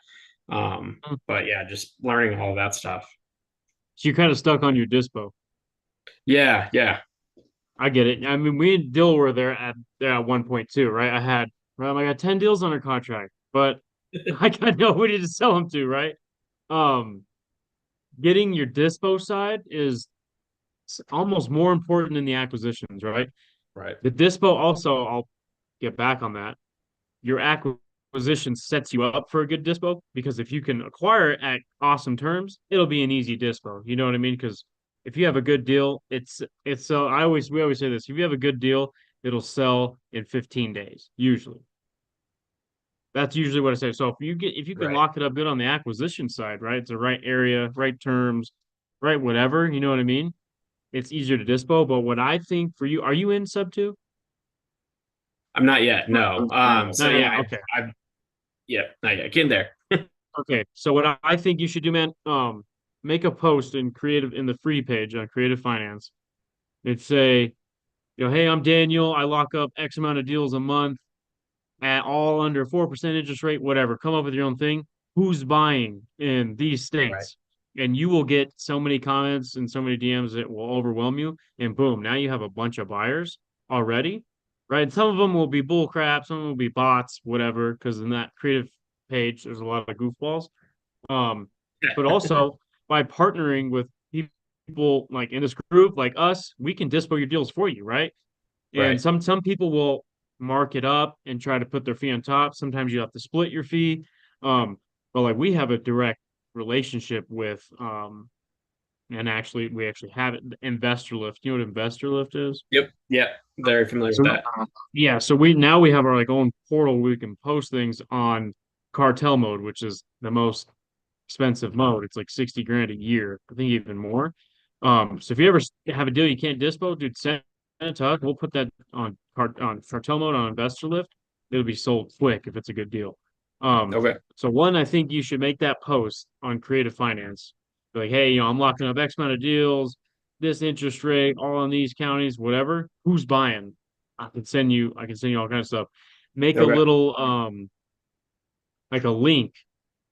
S6: But yeah, just learning all of that stuff.
S2: So you're kind of stuck on your dispo.
S6: Yeah, yeah.
S2: I get it. I mean, we and Dill were there at 1.2, right? I had right? I got 10 deals under contract, but I got nobody to sell them to, right? Um, Getting your dispo side is almost more important than the acquisitions, right?
S6: Right.
S2: The dispo also, I'll get back on that. Your acquisition sets you up for a good dispo because if you can acquire it at awesome terms, it'll be an easy dispo. You know what I mean? Because if you have a good deal, it's we always say this. If you have a good deal, it'll sell in 15 days, usually. That's usually what I say. So if you can
S6: Right.
S2: lock it up good on the acquisition side, right? It's the right area, right terms, right whatever, you know what I mean? It's easier to dispo. But what I think for you, are you in sub two?
S6: I'm not yet. No. So
S2: Not
S6: yeah,
S2: yet. Okay.
S6: yeah, not yet. Getting there.
S2: Okay. So what I think you should do, man, make a post in the free page on Creative Finance. It'd say, hey, I'm Daniel. I lock up X amount of deals a month at all under 4% interest rate, whatever. Come up with your own thing. Who's buying in these
S6: Right.
S2: states? And you will get so many comments and so many DMs that will overwhelm you. And boom, now you have a bunch of buyers already, right? Some of them will be bull crap, some of them will be bots, whatever, because in that creative page, there's a lot of goofballs. Um, but also by partnering with people like in this group, like us, we can dispo your deals for you, right? And
S6: Right.
S2: some people will mark it up and try to put their fee on top. Sometimes you have to split your fee. But like we have a direct relationship with and actually we actually have it investor lift. You know what investor lift is?
S6: Yep. Yep. Very familiar
S2: So
S6: with that.
S2: yeah, so we have our like own portal where we can post things on cartel mode, which is the most expensive mode. It's like 60 grand a year, I think even more. So if you ever have a deal you can't dispo, dude, send it to us. We'll put that on cartel mode on investor lift. It'll be sold quick if it's a good deal.
S6: Okay.
S2: So one, I think you should make that post on Creative Finance. Be like, hey, I'm locking up X amount of deals, this interest rate, all in these counties, whatever. Who's buying? I can send you all kinds of stuff. Make a
S6: Okay.
S2: little like a link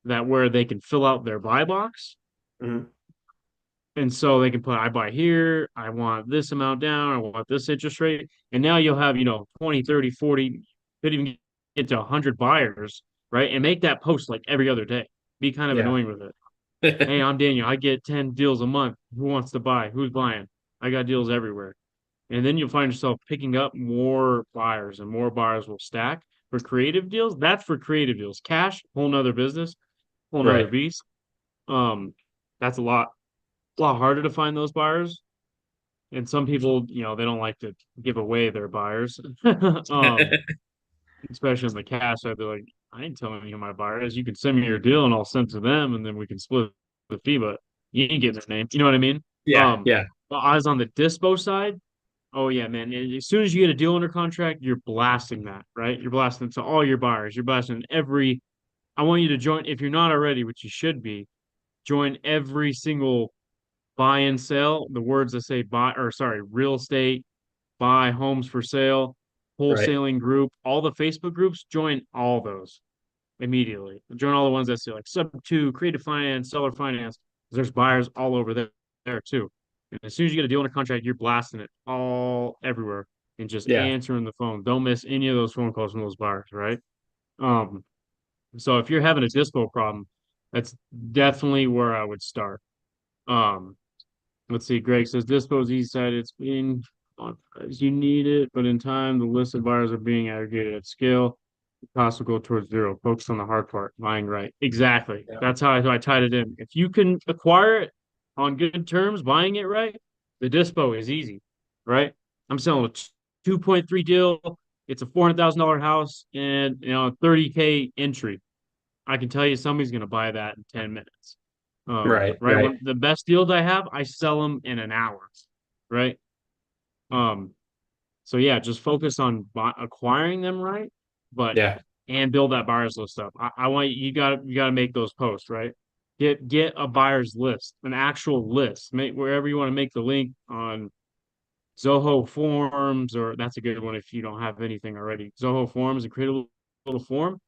S2: that where they can fill out their buy box.
S6: Mhm.
S2: And so they can put, I buy here, I want this amount down, I want this interest rate. And now you'll have, 20, 30, 40, could even get to 100 buyers, right? And make that post like every other day. Be kind of
S6: Yeah.
S2: annoying with it. Hey, I'm Daniel. I get 10 deals a month. Who wants to buy? Who's buying? I got deals everywhere. And then you'll find yourself picking up more buyers and more buyers will stack for creative deals. That's for creative deals. Cash, whole nother business, whole nother
S6: Right.
S2: beast. Um, that's a lot harder to find those buyers. And some people, they don't like to give away their buyers. Especially on the cash side, they're like, I ain't telling you who my buyer is. You can send me your deal and I'll send to them and then we can split the fee, but you ain't getting their name. You know what I mean?
S6: Yeah. Yeah.
S2: But I was on the dispo side. Oh yeah, man. As soon as you get a deal under contract, you're blasting that, right? You're blasting to all your buyers. You're blasting I want you to join if you're not already, which you should be, join every single buy and sell, the words that say real estate, buy homes for sale,
S6: Right.
S2: wholesaling group, all the Facebook groups, join all those immediately. Join all the ones that say like sub two, creative finance, seller finance. There's buyers all over there too. And as soon as you get a deal under contract, you're blasting it all everywhere and just
S6: Yeah.
S2: answering the phone. Don't miss any of those phone calls from those buyers, right? Um, so if you're having a dispo problem, that's definitely where I would start. Um, Let's see. Greg says Dispo's east side. It's being on as you need it, but in time, the list of buyers are being aggregated at scale. The cost will go towards zero. Focus on the hard part, buying right. Exactly.
S6: Yeah.
S2: That's how I tied it in. If you can acquire it on good terms, buying it right, the Dispo is easy, right? I'm selling a 2.3 deal. It's a $400,000 house and 30K entry. I can tell you somebody's going to buy that in 10 minutes.
S6: Right.
S2: Right
S6: Right.
S2: when the best deals I have, I sell them in an hour. Right. Um, so yeah, just focus on acquiring them right, but
S6: Yeah.
S2: and build that buyers list up. I want you got to make those posts right. Get a buyers list, an actual list. Make wherever you want to make the link on Zoho Forms, or that's a good one if you don't have anything already. Zoho Forms and create a little form.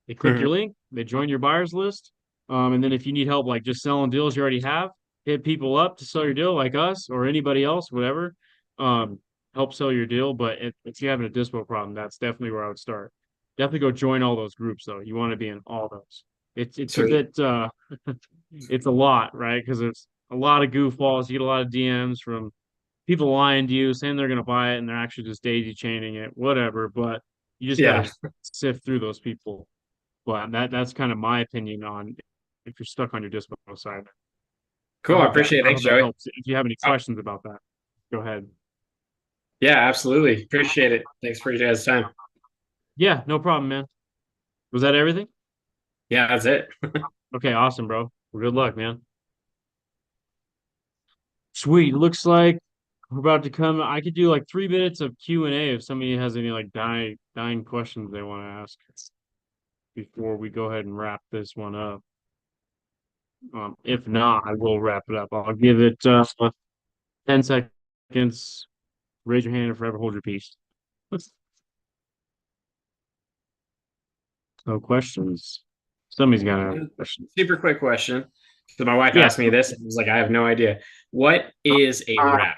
S2: They click your
S6: Mhm.
S2: link, they join your buyers list. And then if you need help, like just selling deals you already have, hit people up to sell your deal, like us or anybody else, whatever. Um, Help sell your deal. But if you're having a dispo problem, that's definitely where I would start. definitely go join all those groups though. You want to be in all those. It's a
S6: Sweet.
S2: bit it's a lot, right? Because there's a lot of goofballs. You get a lot of DMs from people lying to you, saying they're gonna buy it and they're actually just daisy chaining it, whatever. But you just
S6: Yeah.
S2: gotta sift through those people. But that's kind of my opinion on if you're stuck on your dispo side.
S6: Cool. I appreciate it.
S2: I
S6: Thanks,
S2: hope that
S6: Joey.
S2: helps. If you have any questions about that, go ahead.
S6: Yeah, absolutely. Appreciate it. Thanks for your guys' time.
S2: Yeah, no problem, man. Was that everything?
S6: Yeah, that's it.
S2: Okay, awesome, bro. Well, good luck, man. Sweet. Looks like we're about to come. I could do like 3 minutes of Q&A if somebody has any like dying questions they want to ask before we go ahead and wrap this one up. If not, I will wrap it up. I'll give it 10 seconds. Raise your hand and forever hold your peace. No questions. Somebody's got a question.
S6: Super quick question. So my wife
S2: Yeah.
S6: asked me this. I was like, I have no idea. What is a wrap?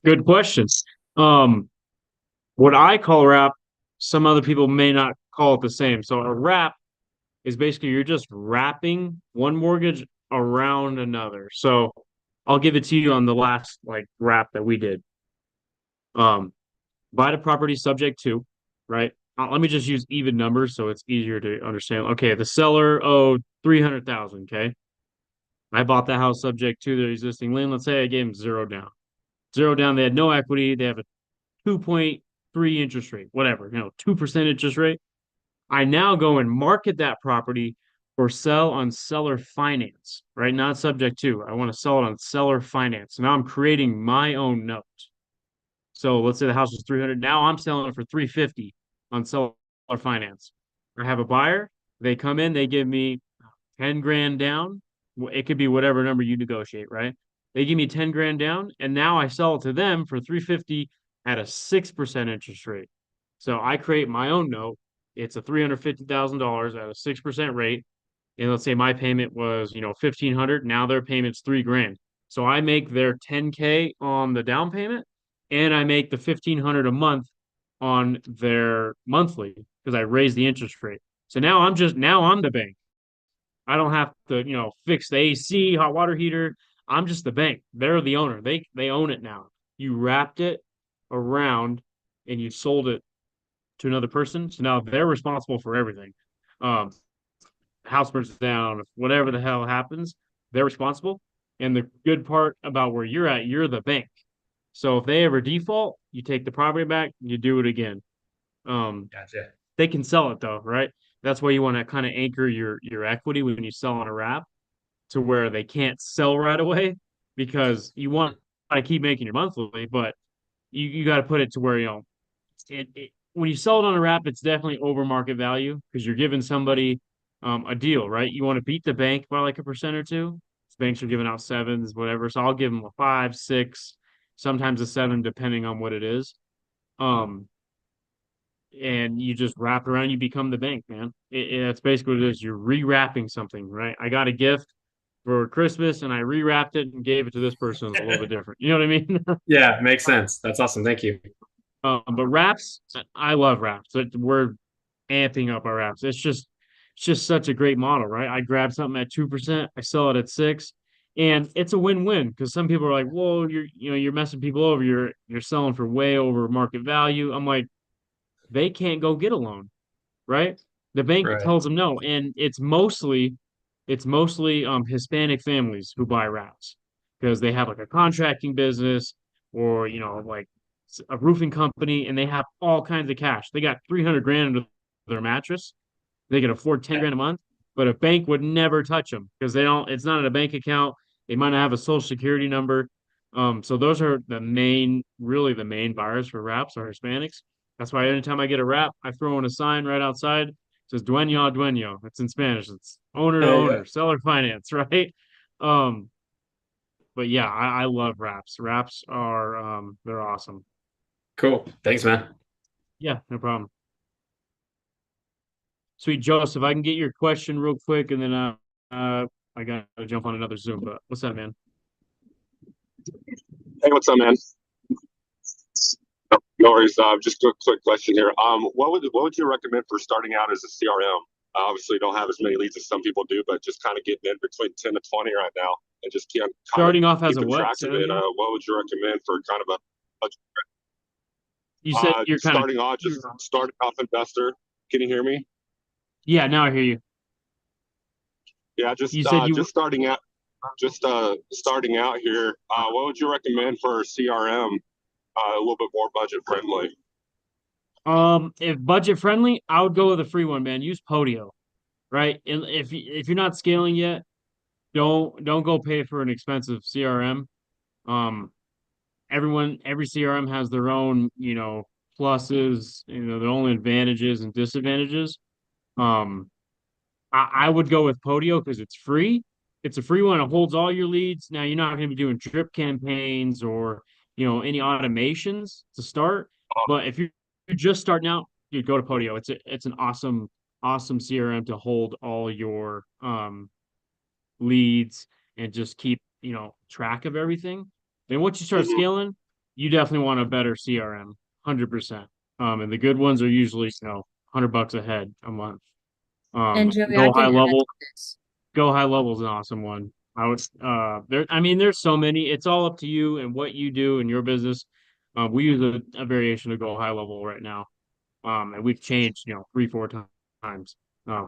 S2: Good question. What I call wrap, some other people may not call it the same. So a wrap is basically you're just wrapping one mortgage around another. So I'll give it to you on the last like wrap that we did. Buy the property subject to, right? Let me just use even numbers so it's easier to understand. Okay, the seller owed 300,000. Okay, I bought the house subject to their existing lien. Let's say I gave them zero down. Zero down. They had no equity. They have a 2.3 interest rate, whatever, 2% interest rate. I now go and market that property for sell on seller finance, right? Not subject to. I want to sell it on seller finance. Now I'm creating my own note. So let's say the house was 300. Now I'm selling it for 350 on seller finance. I have a buyer. They come in, they give me 10 grand down. It could be whatever number you negotiate, right? They give me 10 grand down, and now I sell it to them for 350 at a 6% interest rate. So I create my own note. It's a $350,000 at a 6% rate. And let's say my payment was, 1,500. Now their payment's 3 grand. So I make their 10K on the down payment and I make the 1,500 a month on their monthly because I raised the interest rate. So now I'm the bank. I don't have to, fix the AC, hot water heater. I'm just the bank. They're the owner. They own it now. You wrapped it around and you sold it to another person. So now they're responsible for everything. Um, House burns down, whatever the hell happens, they're responsible. And the good part about where you're at, you're the bank. So if they ever default, you take the property back, you do it again.
S6: Gotcha.
S2: They can sell it though, right? That's why you want to kind of anchor your equity when you sell on a wrap to where they can't sell right away because you want to keep making your monthly, but you got to put it to where when you sell it on a wrap, it's definitely over market value because you're giving somebody a deal, right? You want to beat the bank by like a percent or two. Banks are giving out sevens, whatever. So I'll give them a 5, 6, sometimes a 7, depending on what it is. And you just wrap around, you become the bank, man. That's basically what it is. You're rewrapping something, right? I got a gift for Christmas and I rewrapped it and gave it to this person a little bit different. You know what I mean?
S6: Yeah, makes sense. That's awesome. Thank you.
S2: But wraps, I love wraps. We're amping up our wraps. It's just such a great model, right? I grab something at 2%, I sell it at 6, and it's a win-win because some people are like, "Whoa, you're messing people over. You're selling for way over market value." I'm like, they can't go get a loan, right? The bank
S6: Right.
S2: tells them no, and it's mostly Hispanic families who buy wraps because they have like a contracting business or like a roofing company and they have all kinds of cash. They got 300 grand under their mattress. They can afford 10 grand a month, but a bank would never touch them because they don't. It's not in a bank account. They might not have a social security number. So those are really the main buyers for wraps are Hispanics. That's why anytime I get a wrap, I throw in a sign right outside. It says dueño a dueño. It's in Spanish. It's owner to owner, seller finance, right? Um, but yeah, I love wraps. Wraps are they're awesome.
S6: Cool. Thanks, man.
S2: Yeah, no problem. Sweet Joseph, I can get your question real quick, and then I gotta jump on another Zoom. But what's up, man?
S7: Hey, what's up, man? No worries. Just a quick question here. What would you recommend for starting out as a CRM? Obviously, don't have as many leads as some people do, but just kind of getting in between 10 to 20 right now, and just kind of
S2: Starting off as a
S7: keeping
S2: what?
S7: track
S2: Say
S7: of
S2: that
S7: it.
S2: again?
S7: What would you recommend for kind of
S2: You said you're kind of
S7: starting off, just starting off investor? Can you hear me?
S2: yeah. Now I hear you.
S7: Yeah,
S2: You said you
S7: just starting out, starting out here. What would you recommend for CRM? A little bit more budget friendly.
S2: if budget friendly, I would go with a free one, man. Use Podio, right? And if you're not scaling yet, don't go pay for an expensive CRM. Um, every CRM has their own, pluses, their own advantages and disadvantages. Um, I would go with Podio because it's free. It's a free one. It holds all your leads. Now you're not going to be doing drip campaigns or any automations to start. But if you're just starting out, you go to Podio. It's an awesome CRM to hold all your leads and just keep track of everything. Then once you start
S7: Mhm.
S2: scaling, you definitely want a better CRM, 100%. And the good ones are usually $100 a head a month.
S8: And Joey, I
S2: Go
S8: can
S2: high
S8: add to
S2: level.
S8: this.
S2: Go high level is an awesome one. I would there's so many. It's all up to you and what you do in your business. We use a variation of go high level right now. And we've changed, 3-4 times. Um,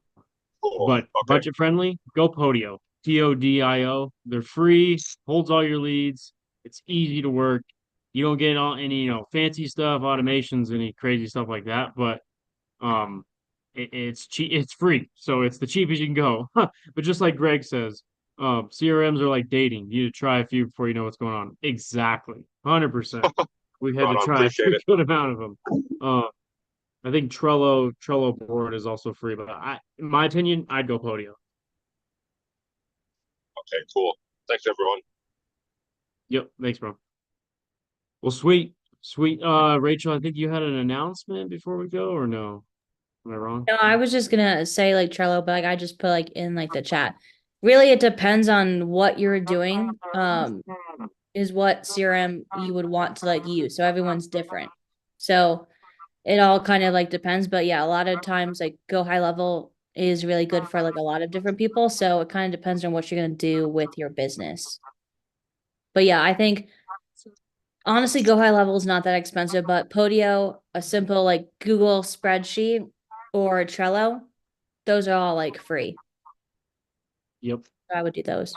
S7: Cool.
S2: but
S7: Okay.
S2: budget friendly, go Podio. Podio. They're free, holds all your leads. It's easy to work. You don't get all any, fancy stuff, automations, any crazy stuff like that. But um, it's cheap. It's free, so it's the cheapest you can go. But just like Greg says, CRMs are like dating. You need to try a few before you know what's going on. Exactly, 100%. We've had
S7: Right
S2: to
S7: on.
S2: try a
S7: Appreciate it.
S2: good amount of them. I think Trello board is also free, but in my opinion, I'd go Podio.
S7: Okay. Cool. Thanks, everyone.
S2: Yep, thanks, bro. Well, sweet. Rachel, I think you had an announcement before we go, or no? Am I wrong?
S8: No, I was just gonna say like Trello, but like I just put like in like the chat. Really, it depends on what you're doing. Is what CRM you would want to like use. So everyone's different. So it all kind of like depends. But yeah, a lot of times like go high level is really good for like a lot of different people. So it kind of depends on what you're gonna do with your business. But yeah, I think honestly, go high level is not that expensive, but Podio, a simple like Google spreadsheet or Trello, those are all like free.
S2: Yep.
S8: I would do those.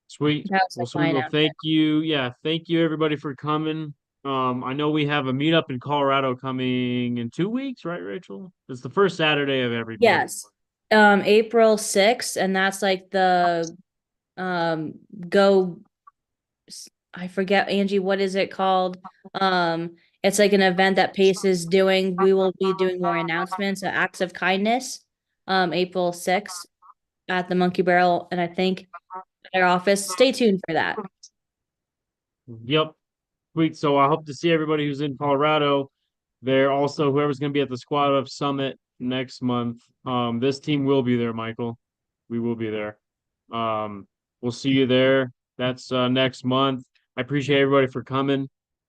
S2: Sweet.
S8: That was
S2: Well,
S8: like my
S2: sweet. Well,
S8: announcement.
S2: thank you. Yeah, thank you everybody for coming. I know we have a meetup in Colorado coming in 2 weeks, right, Rachel? It's the first Saturday of every month.
S8: Yes. April 6th, and that's like the go I forget, Angie, what is it called? It's like an event that Pace is doing. We will be doing more announcements, acts of kindness, April 6th at the Monkey Barrel, and I think at our office. Stay tuned for that.
S2: Yep. Sweet. So I hope to see everybody who's in Colorado there. Also, whoever's going to be at the Squad Up Summit next month. This team will be there, Michael. We will be there. We'll see you there. That's next month. I appreciate everybody for coming.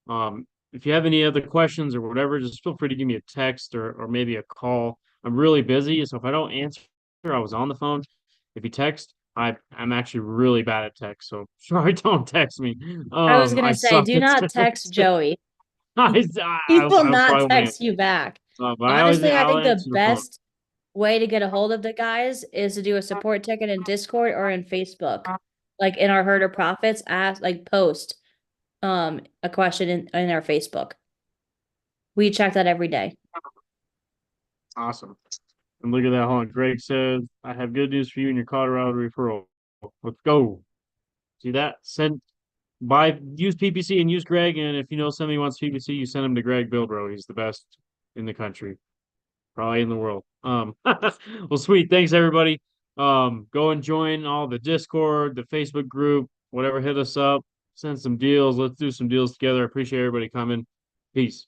S2: If you have any other questions or whatever, just feel free to give me a text or maybe a call. I'm really busy, so if I don't answer, I was on the phone. If you text, I'm actually really bad at text, so sorry, don't text me.
S8: I was gonna say,
S2: suck
S8: do
S2: at
S8: not text Joey. He
S2: I
S8: will not
S2: probably won't
S8: text you back.
S2: but
S8: Honestly, I
S2: I'll
S8: think the
S2: answer the phone.
S8: best way to get a hold of the guys is to do a support ticket in Discord or in Facebook. Like in our Herder Profits, ask like post a question in our Facebook. We check that every day.
S2: Awesome. And look at that. Hold on. Greg says, I have good news for you in your Colorado referral. Let's go. See that? Use PPC and use Greg. And if you know somebody wants PPC, you send him to Greg Bilbro. He's the best in the country, probably in the world. Well, sweet. Thanks everybody. Go and join all the Discord, the Facebook group, whatever. Hit us up, send some deals. Let's do some deals together. I appreciate everybody coming. Peace.